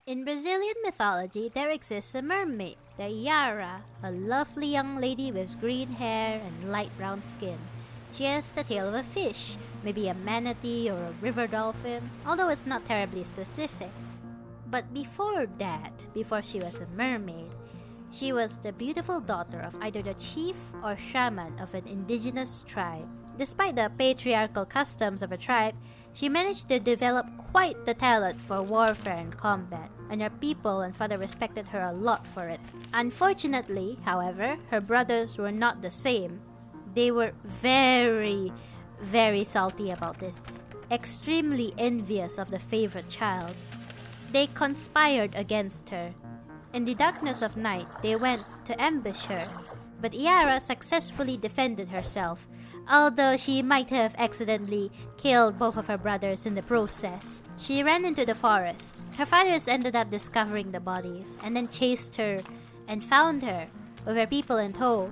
In Brazilian mythology, there exists a mermaid, the Iara, a lovely young lady with green hair and light brown skin. She has the tail of a fish, maybe a manatee or a river dolphin, although it's not terribly specific. But before that, before she was a mermaid, she was the beautiful daughter of either the chief or shaman of an indigenous tribe. Despite the patriarchal customs of a tribe, she managed to develop quite the talent for warfare and combat, and her people and father respected her a lot for it. Unfortunately, however, her brothers were not the same. They were very salty about this, extremely envious of the favorite child. They conspired against her. In the darkness of night, they went to ambush her, but Iara successfully defended herself, although she might have accidentally killed both of her brothers in the process. She ran into the forest. Her fathers ended up discovering the bodies, and then chased her and found her, with her people in tow.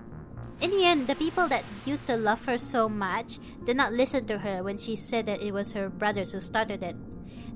In the end, the people that used to love her so much did not listen to her when she said that it was her brothers who started it.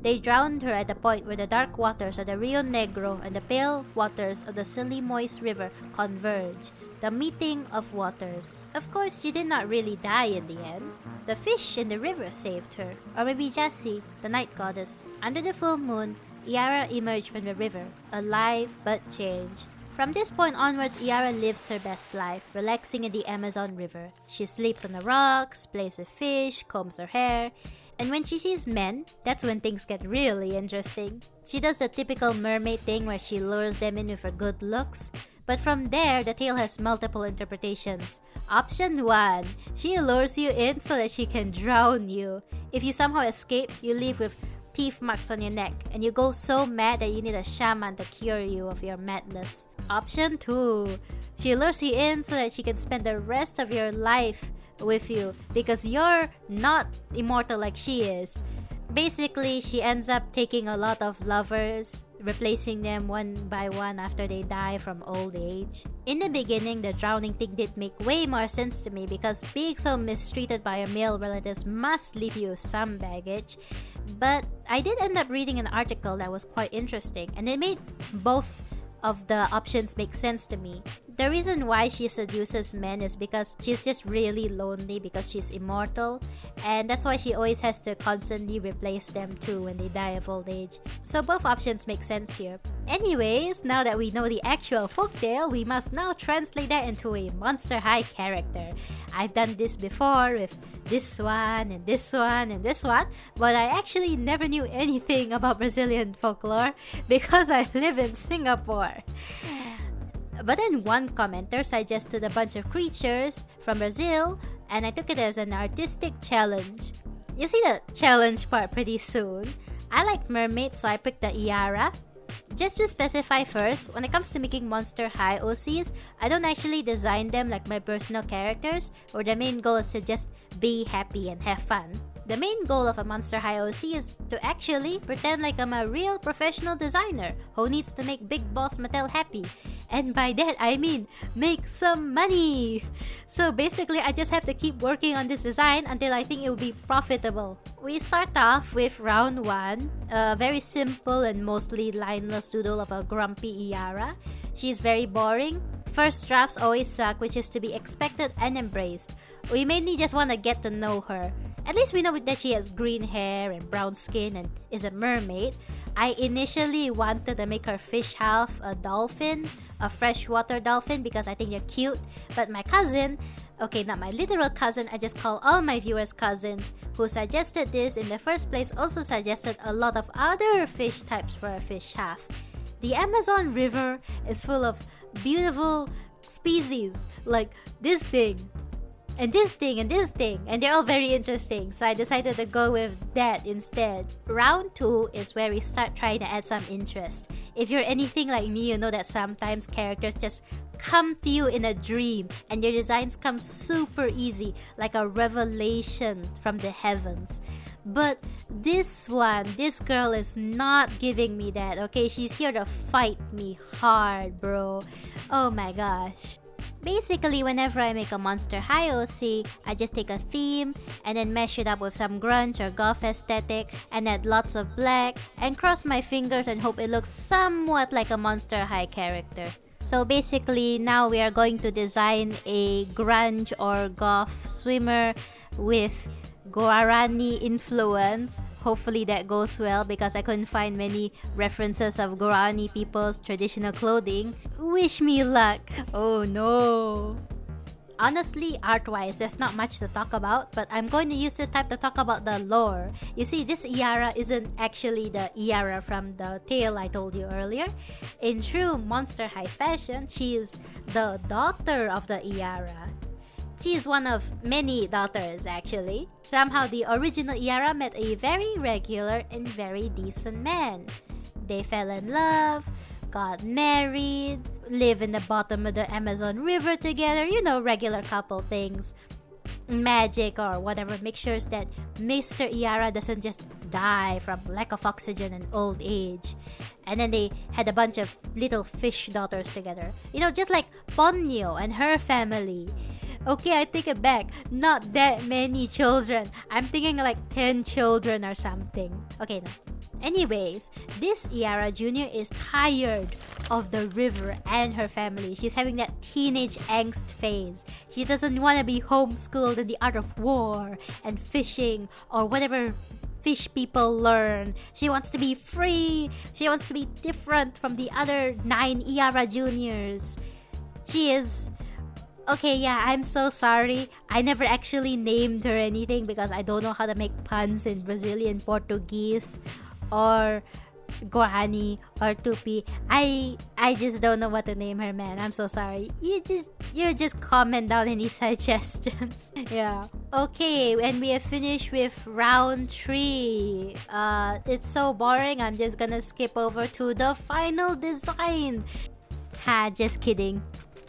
They drowned her at the point where the dark waters of the Rio Negro and the pale waters of the Solimões River converge, the meeting of waters. Of course, she did not really die in the end. The fish in the river saved her, or maybe Jassy, the night goddess. Under the full moon, Iara emerged from the river, alive but changed. From this point onwards, Iara lives her best life, relaxing in the Amazon River. She sleeps on the rocks, plays with fish, combs her hair, and when she sees men, that's when things get really interesting. She does the typical mermaid thing where she lures them in with her good looks. But from there, the tale has multiple interpretations. Option 1. She lures you in so that she can drown you. If you somehow escape, you leave with teeth marks on your neck, and you go so mad that you need a shaman to cure you of your madness. Option 2. She lures you in so that she can spend the rest of your life with you, because you're not immortal like she is. Basically, she ends up taking a lot of lovers, replacing them one by one after they die from old age. In the beginning, the drowning thing did make way more sense to me, because being so mistreated by your male relatives must leave you some baggage. But I did end up reading an article that was quite interesting, and it made both of the options make sense to me. The reason why she seduces men is because she's just really lonely because she's immortal, and that's why she always has to constantly replace them too when they die of old age. So both options make sense here. Anyways, now that we know the actual folktale, we must now translate that into a Monster High character. I've done this before with this one and this one and this one, but I actually never knew anything about Brazilian folklore because I live in Singapore. But then one commenter suggested a bunch of creatures from Brazil, and I took it as an artistic challenge. You'll see the challenge part pretty soon. I like mermaids, so I picked the Iara. Just to specify first, when it comes to making Monster High OCs, I don't actually design them like my personal characters, or the main goal is to just be happy and have fun. The main goal of a Monster High OC is to actually pretend like I'm a real professional designer who needs to make Big Boss Mattel happy. And by that, I mean make some money! So basically, I just have to keep working on this design until I think it will be profitable. We start off with round 1, a very simple and mostly lineless doodle of a grumpy Iara. She's very boring. First drafts always suck, which is to be expected and embraced. We mainly just want to get to know her. At least we know that she has green hair and brown skin and is a mermaid. I initially wanted to make her fish half a dolphin, a freshwater dolphin, because I think they're cute. But my cousin, okay, not my literal cousin, I just call all my viewers cousins, who suggested this in the first place, also suggested a lot of other fish types for a fish half. The Amazon River is full of beautiful species like this thing, and this thing, and this thing, and they're all very interesting, so I decided to go with that instead. Round 2 is where we start trying to add some interest. If you're anything like me, you know that sometimes characters just come to you in a dream, and your designs come super easy, like a revelation from the heavens. But this girl is not giving me that, okay? She's here to fight me hard, bro. Oh my gosh. Basically, whenever I make a Monster High OC, I just take a theme and then mesh it up with some grunge or goth aesthetic and add lots of black and cross my fingers and hope it looks somewhat like a Monster High character. So basically, now we are going to design a grunge or goth swimmer with Guarani influence. Hopefully that goes well because I couldn't find many references of Guarani people's traditional clothing. Wish me luck. Oh no. Honestly, art-wise, there's not much to talk about, but I'm going to use this time to talk about the lore. You see, this Iara isn't actually the Iara from the tale I told you earlier. In true Monster High fashion, she is the daughter of the Iara. She is one of many daughters, actually. Somehow, the original Iara met a very regular and very decent man. They fell in love, got married, live in the bottom of the Amazon River together, you know, regular couple things. Magic or whatever makes sure that Mr. Iara doesn't just die from lack of oxygen and old age. And then they had a bunch of little fish daughters together. You know, just like Ponyo and her family. Okay, I take it back. Not that many children. I'm thinking like 10 children or something. Okay, no. Anyways, this Iara Jr. is tired of the river and her family. She's having that teenage angst phase. She doesn't want to be homeschooled in the art of war and fishing or whatever fish people learn. She wants to be free. She wants to be different from the other 9 Iara Juniors. She is... Okay, yeah, I'm so sorry. I never actually named her anything because I don't know how to make puns in Brazilian Portuguese or Guarani or Tupi. I just don't know what to name her, man. I'm so sorry. You just comment down any suggestions. Yeah. Okay, and we have finished with round 3. It's so boring. I'm just gonna skip over to the final design. Ha, just kidding.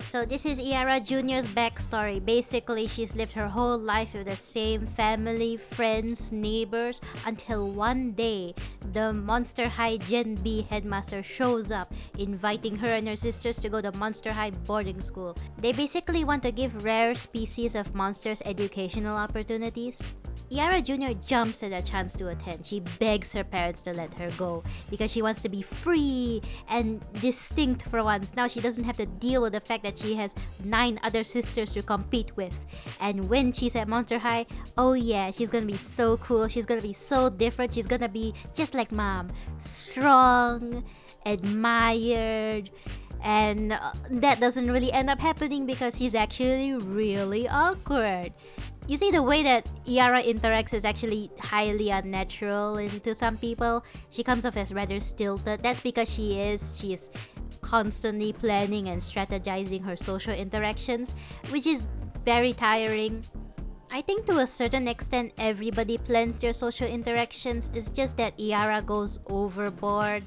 So this is Iara Jr.'s backstory. Basically, she's lived her whole life with the same family, friends, neighbors, until one day, the Monster High Gen B headmaster shows up, inviting her and her sisters to go to Monster High boarding school. They basically want to give rare species of monsters educational opportunities. Iara Jr. jumps at a chance to attend. She begs her parents to let her go because she wants to be free and distinct for once. Now she doesn't have to deal with the fact that she has 9 other sisters to compete with. And when she's at Monster High, oh yeah, she's gonna be so cool. She's gonna be so different. She's gonna be just like mom. Strong, admired, and that doesn't really end up happening because she's actually really awkward. You see, the way that Iara interacts is actually highly unnatural to some people. She comes off as rather stilted. That's because she is constantly planning and strategizing her social interactions, which is very tiring. I think to a certain extent, everybody plans their social interactions. It's just that Iara goes overboard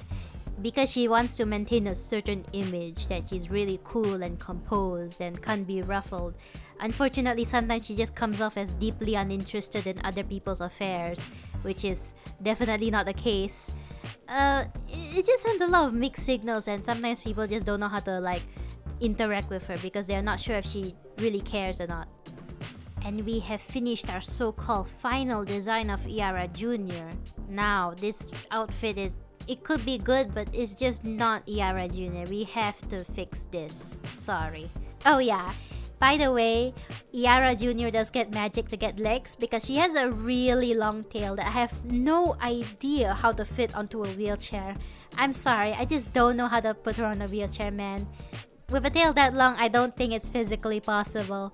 because she wants to maintain a certain image that she's really cool and composed and can't be ruffled. Unfortunately, sometimes she just comes off as deeply uninterested in other people's affairs, which is definitely not the case. It just sends a lot of mixed signals, and sometimes people just don't know how to interact with her because they're not sure if she really cares or not. And we have finished our so-called final design of Iara Jr. Now, this outfit it could be good, but it's just not Iara Jr. We have to fix this. Sorry. Oh yeah. By the way, Iara Jr. does get magic to get legs because she has a really long tail that I have no idea how to fit onto a wheelchair. I'm sorry, I just don't know how to put her on a wheelchair, man. With a tail that long, I don't think it's physically possible.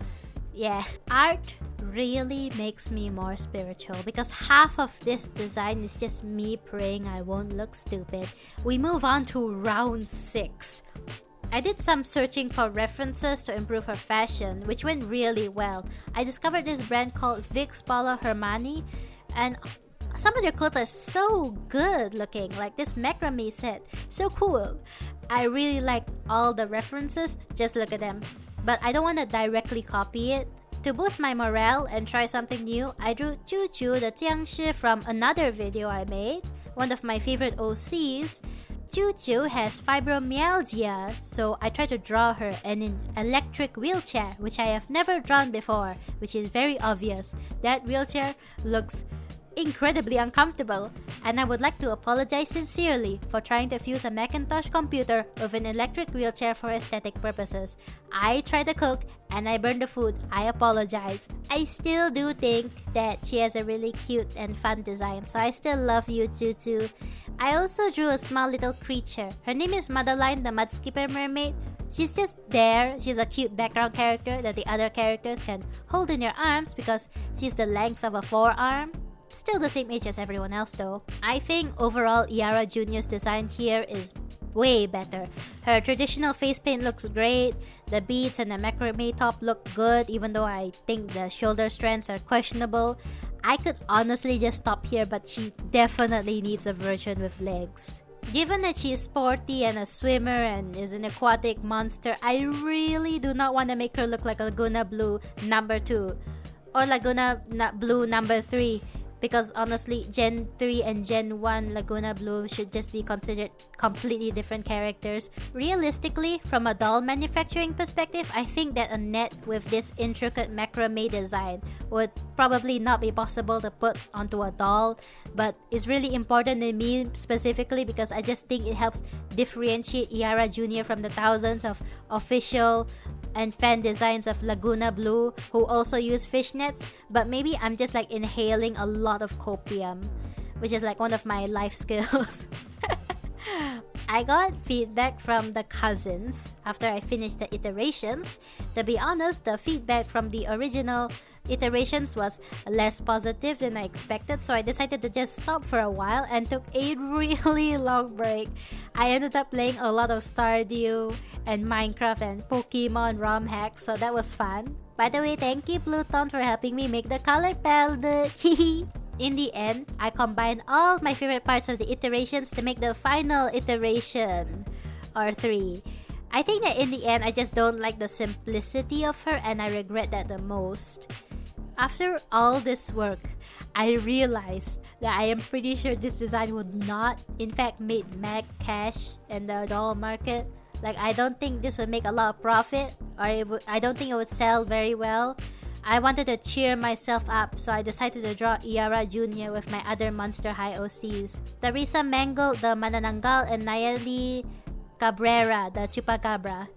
Yeah. Art really makes me more spiritual because half of this design is just me praying I won't look stupid. We move on to round 6. I did some searching for references to improve her fashion, which went really well. I discovered this brand called Vic's Paula Hermani, and some of their clothes are so good looking, like this macrame set. So cool. I really like all the references, just look at them. But I don't want to directly copy it. To boost my morale and try something new, I drew Choo Choo the Jiangshi from another video I made, one of my favorite OCs. Choo has fibromyalgia, so I tried to draw her in an electric wheelchair, which I have never drawn before, which is very obvious. That wheelchair looks incredibly uncomfortable, and I would like to apologize sincerely for trying to fuse a Macintosh computer with an electric wheelchair for aesthetic purposes. I tried to cook and I burned the food. I apologize. I still do think that she has a really cute and fun design, so I still love you, Choo. I also drew a small little creature. Her name is Madeline, the Mudskipper Mermaid. She's just there. She's a cute background character that the other characters can hold in their arms because she's the length of a forearm. Still the same age as everyone else though. I think overall Iara Jr.'s design here is way better. Her traditional face paint looks great, the beads and the macrame top look good even though I think the shoulder strands are questionable. I could honestly just stop here, but she definitely needs a version with legs. Given that she is sporty and a swimmer and is an aquatic monster, I really do not want to make her look like Laguna Blue number 2 or Laguna Blue number 3. Because honestly, Gen 3 and Gen 1 Laguna Blue should just be considered completely different characters. Realistically, from a doll manufacturing perspective, I think that a net with this intricate macrame design would probably not be possible to put onto a doll, but it's really important to me specifically because I just think it helps differentiate Iara Jr. from the thousands of official and fan designs of Laguna Blue who also use fishnets, but maybe I'm just like inhaling a lot of copium, which is like one of my life skills. I got feedback from the cousins after I finished the iterations. To be honest, the feedback from the original iterations was less positive than I expected, so I decided to just stop for a while and took a really long break. I ended up playing a lot of Stardew and Minecraft and Pokemon ROM hacks, so that was fun. By the way, thank you Pluton for helping me make the color palette. In the end, I combined all my favorite parts of the iterations to make the final iteration, or 3. I think that in the end, I just don't like the simplicity of her and I regret that the most. After all this work, I realized that I am pretty sure this design would not in fact make mag cash in the doll market. Like, I don't think this would make a lot of profit, or I don't think it would sell very well. I wanted to cheer myself up, so I decided to draw Iara Jr. with my other Monster High OCs. Teresa Mangle, the Manananggal, and Nayeli Cabrera, the Chupacabra.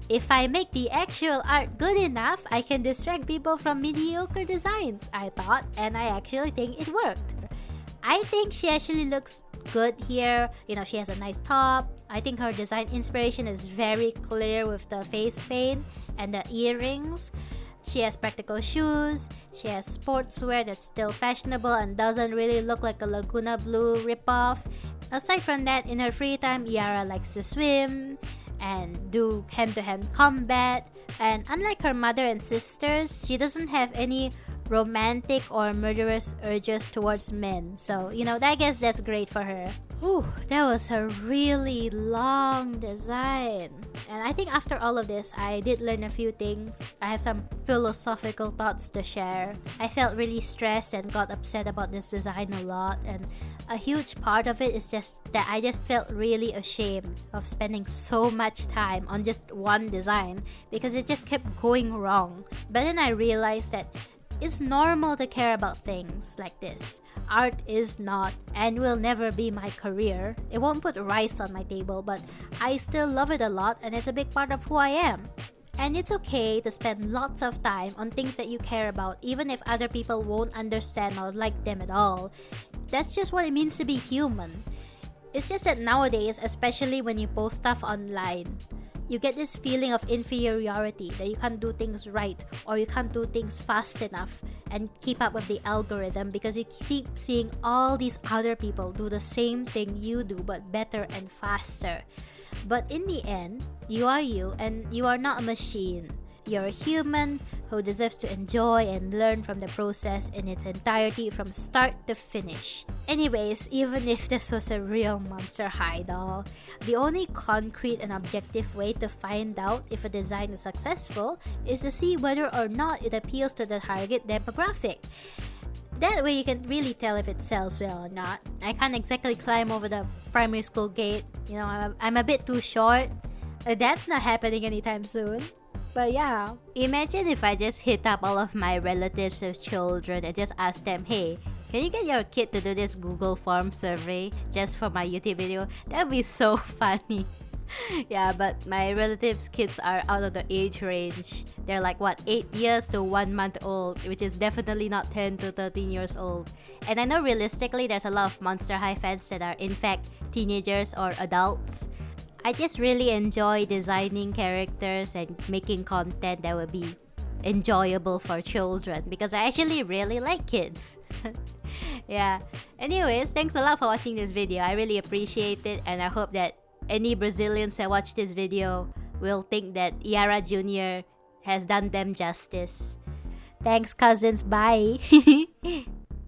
If I make the actual art good enough, I can distract people from mediocre designs, I thought, and I actually think it worked. I think she actually looks good here. You know, she has a nice top. I think her design inspiration is very clear with the face paint and the earrings. She has practical shoes, she has sportswear that's still fashionable and doesn't really look like a Laguna Blue ripoff. Aside from that, in her free time, Iara likes to swim and do hand-to-hand combat. And unlike her mother and sisters, she doesn't have any romantic or murderous urges towards men. So, you know, I guess that's great for her. Whew, that was a really long design. And I think after all of this, I did learn a few things. I have some philosophical thoughts to share. I felt really stressed and got upset about this design a lot. And a huge part of it is just that I just felt really ashamed of spending so much time on just one design because it just kept going wrong. But then I realized that it's normal to care about things like this. Art is not and will never be my career. It won't put rice on my table, but I still love it a lot and it's a big part of who I am. And it's okay to spend lots of time on things that you care about, even if other people won't understand or like them at all. That's just what it means to be human. It's just that nowadays, especially when you post stuff online, you get this feeling of inferiority that you can't do things right or you can't do things fast enough and keep up with the algorithm because you keep seeing all these other people do the same thing you do but better and faster. But in the end, you are you and you are not a machine. You're a human who deserves to enjoy and learn from the process in its entirety from start to finish. Anyways, even if this was a real Monster High doll, the only concrete and objective way to find out if a design is successful is to see whether or not it appeals to the target demographic. That way you can really tell if it sells well or not. I can't exactly climb over the primary school gate. You know, I'm a bit too short. That's not happening anytime soon. But yeah, imagine if I just hit up all of my relatives with children and just ask them, hey, can you get your kid to do this Google form survey just for my YouTube video? That'd be so funny. Yeah, but my relatives' kids are out of the age range. They're like, what, 8 years to 1 month old, which is definitely not 10 to 13 years old. And I know realistically there's a lot of Monster High fans that are in fact teenagers or adults. I just really enjoy designing characters and making content that will be enjoyable for children because I actually really like kids. Yeah. Anyways, thanks a lot for watching this video. I really appreciate it, and I hope that any Brazilians that watch this video will think that Iara Jr. has done them justice. Thanks, cousins. Bye.